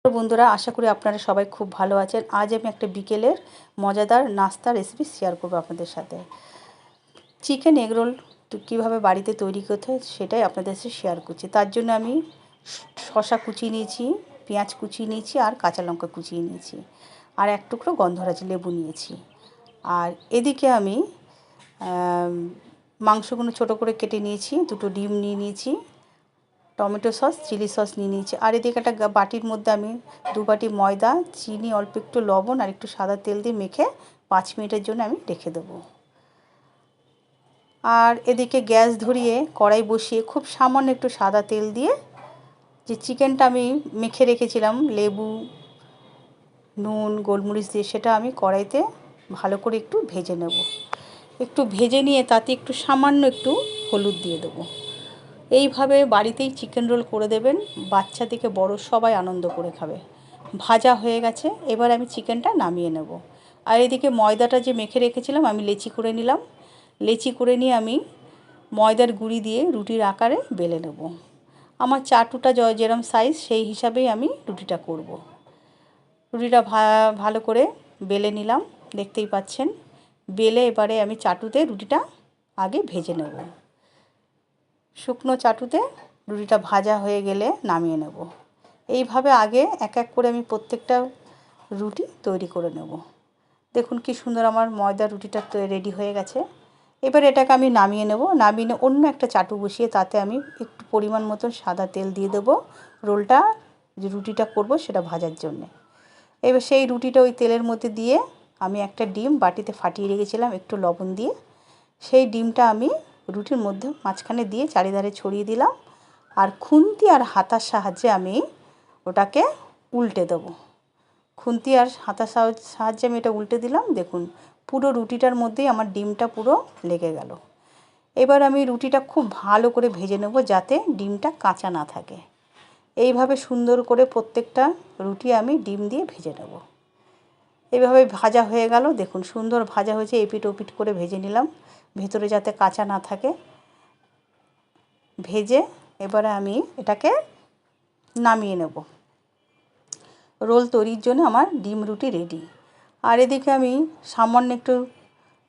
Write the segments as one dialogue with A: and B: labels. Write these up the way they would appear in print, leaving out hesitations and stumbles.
A: তো বন্ধুরা, আশা করি আপনারা সবাই খুব ভালো আছেন। আজ আমি একটা বিকেলের মজাদার নাস্তা রেসিপি শেয়ার করবো আপনাদের সাথে। চিকেন এগ রোল কীভাবে বাড়িতে তৈরি করতে হয় সেটাই আপনাদের সাথে শেয়ার করছি। তার জন্য আমি শসা কুচিয়ে নিয়েছি, পেঁয়াজ কুচিয়ে নিয়েছি, আর কাঁচা লঙ্কা কুচিয়ে নিয়েছি, আর এক টুকরো গন্ধরাজ লেবু নিয়েছি। আর এদিকে আমি মাংসগুলো ছোটো করে কেটে নিয়েছি, দুটো ডিম নিয়ে নিয়েছি, টমেটো সস, চিলি সস নিয়ে নিয়েছি। আর এদিকে একটা বাটির মধ্যে আমি 2 বাটি ময়দা, চিনি, অল্প একটু লবণ আর একটু সাদা তেল দিয়ে মেখে 5 মিনিটের জন্য আমি রেখে দেবো। আর এদিকে গ্যাস ধরিয়ে কড়াই বসিয়ে খুব সামান্য একটু সাদা তেল দিয়ে যে চিকেনটা আমি মেখে রেখেছিলাম লেবু, নুন, গোলমরিচ দিয়ে, সেটা আমি কড়াইতে ভালো করে একটু ভেজে নেব। একটু ভেজে নিয়ে তাতে একটু সামান্য একটু হলুদ দিয়ে দেবো। এইভাবে বাড়িতেই চিকেন রোল করে দেবেন, বাচ্চা থেকে বড় সবাই আনন্দ করে খাবে। ভাজা হয়ে গেছে, এবার আমি চিকেনটা নামিয়ে নেব। আর এদিকে ময়দাটা যে মেখে রেখেছিলাম আমি লেচি করে নিলাম। লেচি করে নিয়ে আমি ময়দার গুঁড়ি দিয়ে রুটির আকারে বেলে নেব। আমার চাটুটা যেরকম সাইজ সেই হিসাবেই আমি রুটিটা করব। রুটিটা ভালো করে বেলে নিলাম, দেখতেই পাচ্ছেন। বেলে এবারে আমি চাটুতে রুটিটা আগে ভেজে নেব। শুকনো চাটুতে রুটিটা ভাজা হয়ে গেলে নামিয়ে নেব। এইভাবে আগে এক এক করে আমি প্রত্যেকটা রুটি তৈরি করে নেব। দেখুন কি সুন্দর আমার ময়দার রুটিটা রেডি হয়ে গেছে। এবার এটাকে আমি নামিয়ে নেব। নামিয়ে নিয়ে অন্য একটা চাটু বসিয়ে তাতে আমি একটু পরিমাণ মতন সাদা তেল দিয়ে দেবো রোলটা যে রুটিটা করব সেটা ভাজার জন্যে। এবার সেই রুটিটা ওই তেলের মধ্যে দিয়ে আমি একটা ডিম বাটিতে ফাটিয়ে রেখেছিলাম একটু লবণ দিয়ে, সেই ডিমটা আমি রুটির মধ্যে মাঝখানে দিয়ে চারিধারে ছড়িয়ে দিলাম। আর খুন্তি আর হাতার সাহায্যে আমি ওটাকে উল্টে দেবো। খুন্তি আর হাতার সাহায্যে আমি এটা উল্টে দিলাম। দেখুন পুরো রুটিটার মধ্যেই আমার ডিমটা পুরো লেগে গেল। এবার আমি রুটিটা খুব ভালো করে ভেজে নেব যাতে ডিমটা কাঁচা না থাকে। এইভাবে সুন্দর করে প্রত্যেকটা রুটি আমি ডিম দিয়ে ভেজে নেব। এইভাবে ভাজা হয়ে গেল, দেখুন সুন্দর ভাজা হয়েছে। এপিট ওপিট করে ভেজে নিলাম, ভেতরে যাতে কাঁচা না থাকে। ভেজে এবারে আমি এটাকে নামিয়ে নেব। রোল তৈরির জন্য আমার ডিম রুটি রেডি। আর এদিকে আমি সামান্য একটু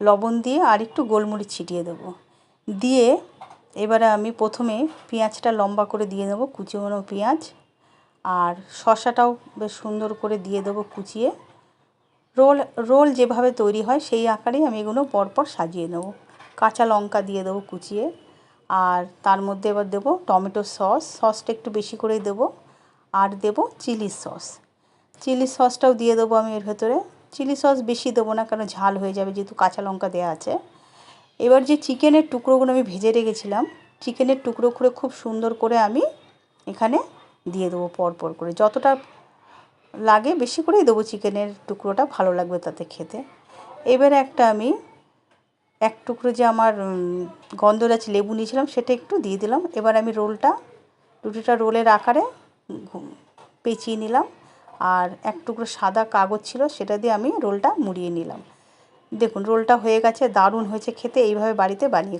A: লবণ দিয়ে আর একটু গোলমরিচ ছিটিয়ে দেবো। দিয়ে এবারে আমি প্রথমে পেঁয়াজটা লম্বা করে দিয়ে দেবো, কুচিনো পেঁয়াজ। আর শসাটাও বেশ সুন্দর করে দিয়ে দেবো কুচিয়ে। রোল যেভাবে তৈরি হয় সেই আকারেই আমি এগুলো পরপর সাজিয়ে নেব। কাঁচা লঙ্কা দিয়ে দেবো কুচিয়ে। আর তার মধ্যে এবার দেবো টমেটো সসটা একটু বেশি করেই দেবো। আর দেবো চিলি সসটাও দিয়ে দেবো আমি এর ভেতরে। চিলি সস বেশি দেবো না, কারণ ঝাল হয়ে যাবে যেহেতু কাঁচা লঙ্কা দেওয়া আছে। এবার যে চিকেনের টুকরোগুলো আমি ভেজে রেখেছিলাম, চিকেনের টুকরো করে খুব সুন্দর করে আমি এখানে দিয়ে দেবো পরপর করে। যতটা লাগে বেশি করেই দেবো, চিকেনের টুকরোটা ভালো লাগবে তাতে খেতে। এবারে আমি এক টুকরো যে আমার গন্ধরাজ লেবু নিয়েছিলাম সেটা একটু দিয়ে দিলাম। এবার আমি রুটিটা রোলের আকারে পেঁচিয়ে নিলাম। আর এক টুকরো সাদা কাগজ ছিল সেটা দিয়ে আমি রোলটা মুড়িয়ে নিলাম। দেখুন রোলটা হয়ে গেছে, দারুণ হয়েছে খেতে। এইভাবে বাড়িতে বানিয়ে